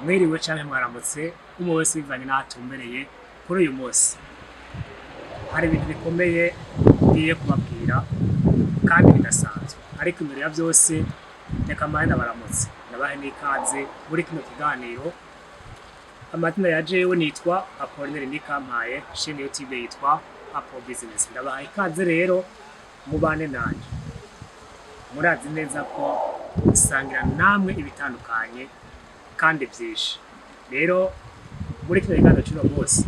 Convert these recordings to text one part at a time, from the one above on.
Mwiriwe canke mwaramutse umwe wese bivanye n'ahatumbereye kuri uyu munsi. Hari ibintu bikomeye ngiye kubabwira kandi bidasanzwe, ariko imbere ya vyose reka mbahe ndabaramutse ndabahe n'ikaze muri kino kiganiro. Amazina ya jewe nitwa Apollinaire Nikampaye, chaîne YouTube yitwa Apo Business. Ndabaha ikaze rero mubane nanje. Murazi neza ko usangira namwe ibitandukanye kandi byinshi. Rero muri kino kiganiro cy'uno munsi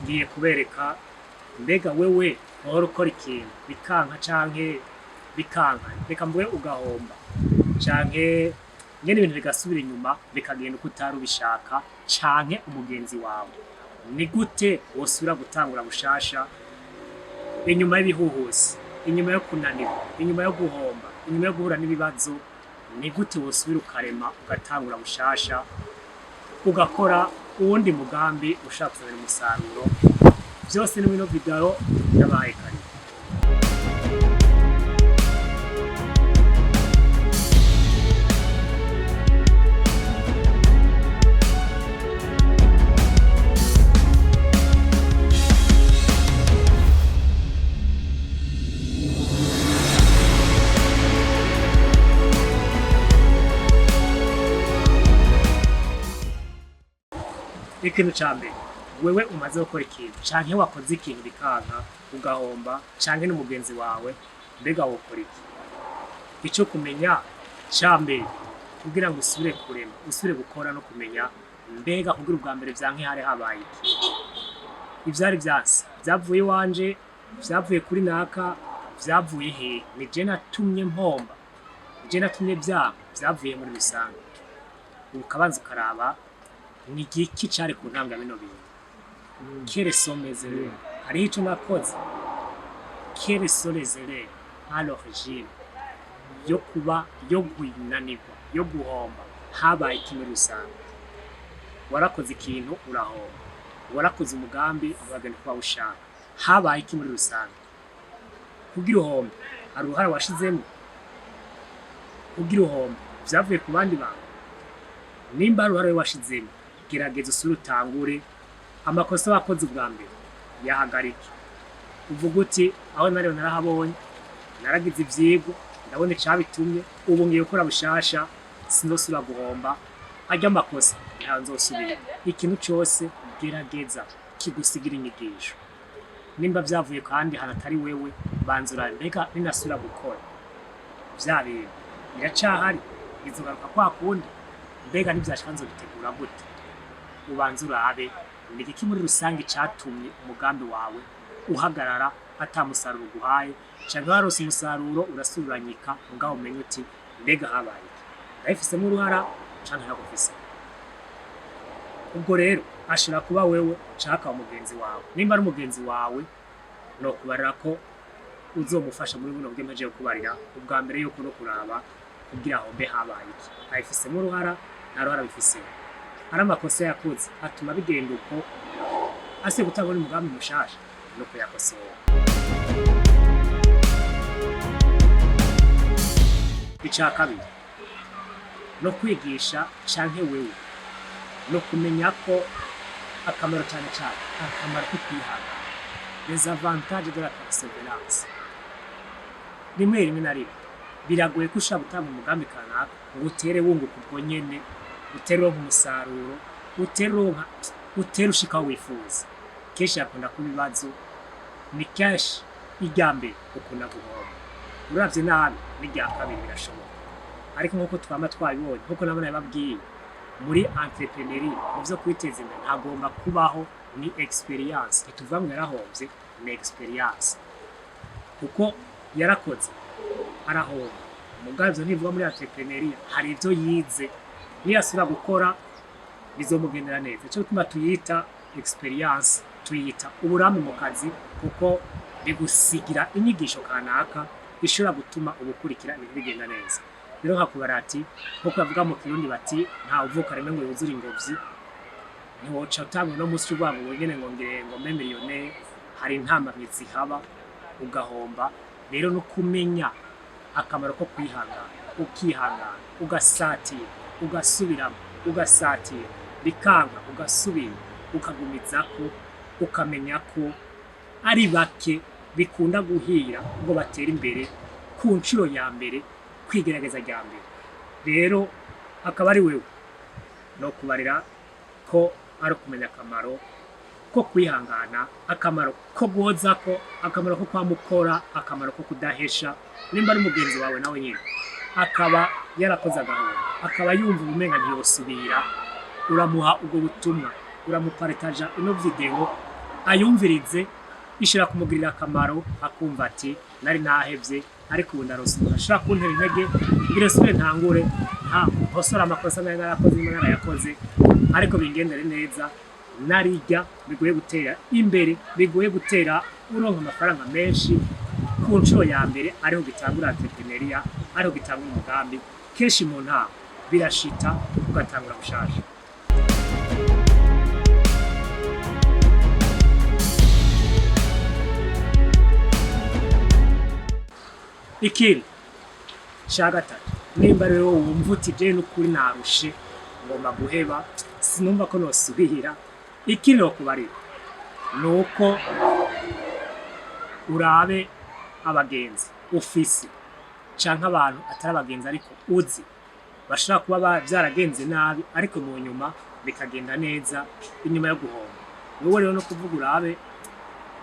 ngiye kubereka mbega wewe uhora ukora ikintu bikanka canke bikanka reka mvuge ugahomba canke nyene ibintu bigasubira inyuma bikagenda uko utari ubishaka canke umugenzi wawe, ni gute wosubira gutangura bushasha inyuma y'ibihuhusi, inyuma yo kunanirwa, inyuma yo guhomba, inyuma yo guhura n'ibibazo? Ni gute wosubira ukarema ugatangura bushasha ugakora uwundi mugambi ushaka kuzana umusaruro? Vyose ni bino video yabaye kare. Ikintu ca mbere, wewe umaze gukora ikintu canke wakoze ikintu bikanka ugahomba canke n'umugenzi wawe, mbega wokora iki? Ico kumenya ca mbere kugira ngo usubire kurema, usubire gukora no kumenya mbega kugira ubwa mbere vyanke hari habaye iki? Ivyari vyanse vyavuye iwanje, vyavuye kuri naka, vyavuye hehe? Ni je natumye mpomba, ni je natumye vyavuye muri bisanzwe. Ukabanza ukaraba ni igiki cari ku ntambwe bino bintu. Quelles sont mes erreurs? Hariho ico nakoze. Quelles sont les erreurs à l'origine yo kuba yo gwinanirwa, yo guhomba habaye ikintu rusange? Warakoze ikintu urahomba, warakoze umugambi uragenda kwa ushaka, habaye ikintu rusange. Kugira uhombe hari uruhara washizemo? Kugira uhombe vyavuye ku bandi bantu? Nimba hari uruhara washizemo, gerageza usubire utangure amakosa wakoze ubwa mbere yahagarike. Uvuga uti aho nari narahabonye, naragize ivyigwa, ndabona icabitumye, ubu ngiye gukora bushasha, sinzosubira guhomba, arya amakosa ntanzosubira. Ikintu cose gerageza kigusigira inyigisho. Nimba vyavuye kandi hanatari wewe, banza urabe mbega ninasubira gukora vya bintu biracahari, bizogaruka kwa kundi? Mbega ntivyashika nzobitegura gute? Ubanza urabe ni iki muri rusange catumye umugambi wawe uhagarara ata musaruro guhaye, canke warose umusaruro urasubiranyika ngaho umenye uti mbega habaye ndabifisemo uruhara canke ntagufise. Ubwo rero ashira kuba wewe caka umugenzi wawe. Nimba ari umugenzi wawe, no kubarira ko uzomufasha muri buno bwe maje kubarira ubwa mbere yuko no kuraba kugira aho mbe habaye iki, ayifisemo uruhara nta ruhara bifise. Hari amakosa yakoze atuma bigenda uko, ase gutangura umugambi mushasha no kuyakosora. Ica kabiri no kwigisha canke wewe no kumenya ko akamaro cyane cyane akamaro ko kwihangana, les avantages de la persévérance. Rimwe na rimwe biragoye ko ushaka gutanga umugambi kanaka ngo utere wunguka ubwo nyene, utere umusaruro, utere ushika aho wifuza. Kenshi yakunda kuba ibibazo, ni kenshi irya mbere ukunda guhomba, uravye nabi n'irya kabiri birashoboka. Ariko nk'uko twama twabibonye, nk'uko nabona yababwiye, muri entrepreneurie mu vyo kwiteza imbere ntagomba kubaho ni experience. Ntituvuga ngo yarahomvye, ni experience, kuko yarakoze arahomba. Umugambi ivyo ntivuga muri entrepreneurie, hari ivyo yize niyasubira gukora bizomugendera neza. Ico gituma tuyita experience, tuyita uburambe mu kazi, kuko bigusigira inyigisho kanaka ishobora gutuma ubukurikira ibintu bigenda neza. Rero nkakubara ati nkuko bavuga mu Kirundi bati nta uvuka rimwe ngo yuzure ingobyi, ntiwoca utanga no musi urwango ngo nyene ngo ngire ngo mbe millionaire. Hari intambamyi zihaba ugahomba. Rero no kumenya akamaro ko kwihangana, ukihangana, ugasatira, ugasubiramo, ugasatira, bikanka ugasubira ukagumizako ukamenya ko ari bake bikunda guhira ngo batera imbere ku nshuro ya mbere kwigerageza rya mbere. Rero akaba ari wewe no kubarira ko ari kumenya akamaro ko kwihangana, akamaro ko guhoza ko, akamaro ko kwamukora, akamaro ko kudahesha. Nimba ari mugenzi wawe nawe nyine akaba yarakoze agahombo, akaba yumva ubumenga ntiyosubira, uramuha ubwo butumwa, uramuparetaja ino video ayumvirize, ishira kumugirira akamaro, akumva ati nari nahevye ariko ubu ndarose umuntu ashaka kuntera intege kugira sure ntangure nkosora amakosa nari narakoze imana narayakoze ariko bingendere neza, narijya bigoye gutera imbere, bigoye gutera uronka amafaranga menshi ku nshuro ya mbere, ariho gitangura entrepreneuria, ariho gitangura umugambi. Kenshi mu nta birashita ugatangura gushasha. Ikindi ca gatatu, nimba rero wumva uti je n'ukuri narushe ngomba guheba sinumva ko nosubira, ikindi nokubarira nuko urabe abagenzi ufise canke abantu atari abagenzi ariko uzi bashaka kuba byaragenze nabi ariko mu nyuma bikagenda neza inyuma yo guhomba. Wowe rero no kuvuga urabe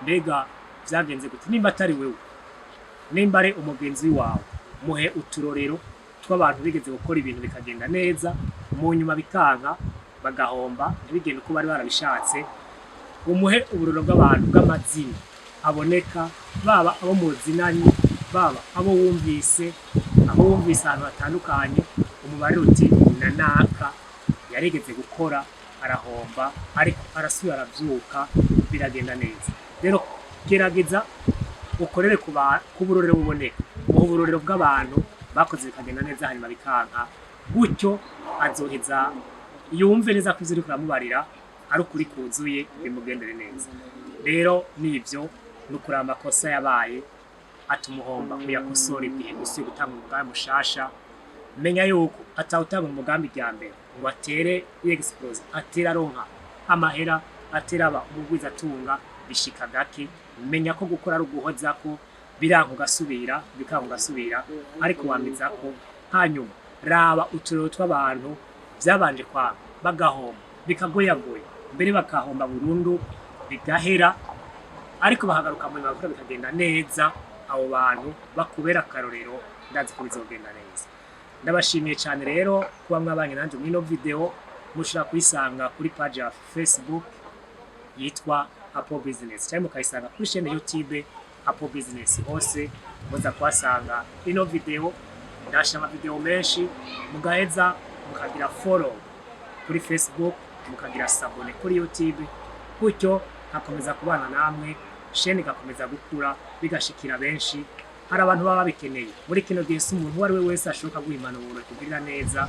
mbega byagenze gute. Nimba atari wewe, nimba ari umugenzi wawe, muhe uturorero tw'abantu bigeze gukora ibintu bikagenda neza mu nyuma bikanka bagahomba ntibigende uko bari barabishatse. Umuhe uburoro bw'abantu bw'amazina aboneka, baba abo muzinanye, baba abo wumvise ahantu hatandukanye, umubare uti na naka yarigeze gukora arahomba ariko arasubira aravyuka biragenda neza. Rero gerageza ukorere ku burorero buboneka, mu burorero bw'abantu bakoze bikagenda neza hanyuma bikanka, gutyo azoheza yumve neza ko ivyo kuramubarira ari ukuri kuzuye bimugendere neza. Rero nivyo nukuri amakosa yabaye atumuhomba kuyakosora igihe usuye gutanga umugambi mushasha. Menya yuko atawutanga umugambi rya mbere ngo atere explose, atera ronka amahera, atera aba umugwiza atunga bishika gake. Menya ko gukora ari uguhoza ko biranka ugasubira, bikanka ugasubira ariko wamiza ko. Hanyuma raba uturero tw'abantu byabanje kwa bagahomba bikagoyagoye, mbere bakahomba burundu bigahera ariko bahagaruka mu makuru bikagenda neza. Abo bantu bakubera akarorero, ndazi ko bizogenda neza. Ndabashimiye cyane rero kuba mwabanye nanje muri no video. Mushobora kuyisanga kuri page ya Facebook yitwa Apple Business, cyangwa mukayisanga kuri chaîne YouTube Apple Business. Hose muza kwasanga ino video, ndasha ama video menshi, mugaheza mukagira follow kuri Facebook, mukagira sabone kuri YouTube, gutyo hakomeza kubana namwe, chaîne igakomeza gukura bigashikira benshi. Hari abantu baba bikeneye muri kino gihe, umuntu wari we wese ashoka guhimana uburo kugirira neza.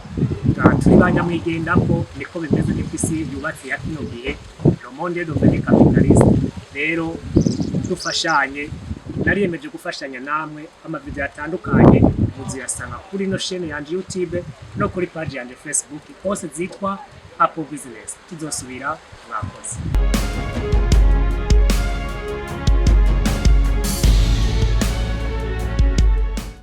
Turi banyamwigenda ko niko bimeze n'ifisi yubatse ya kino gihe, le monde devenu capitaliste. Rero dufashanye, nariyemeje gufashanya namwe. Amavideo atandukanye muziyasanga kuri no chaîne yanje YouTube no kuri page yanje Facebook, hose zitwa Apple Business. Tuzosubira mwakoze.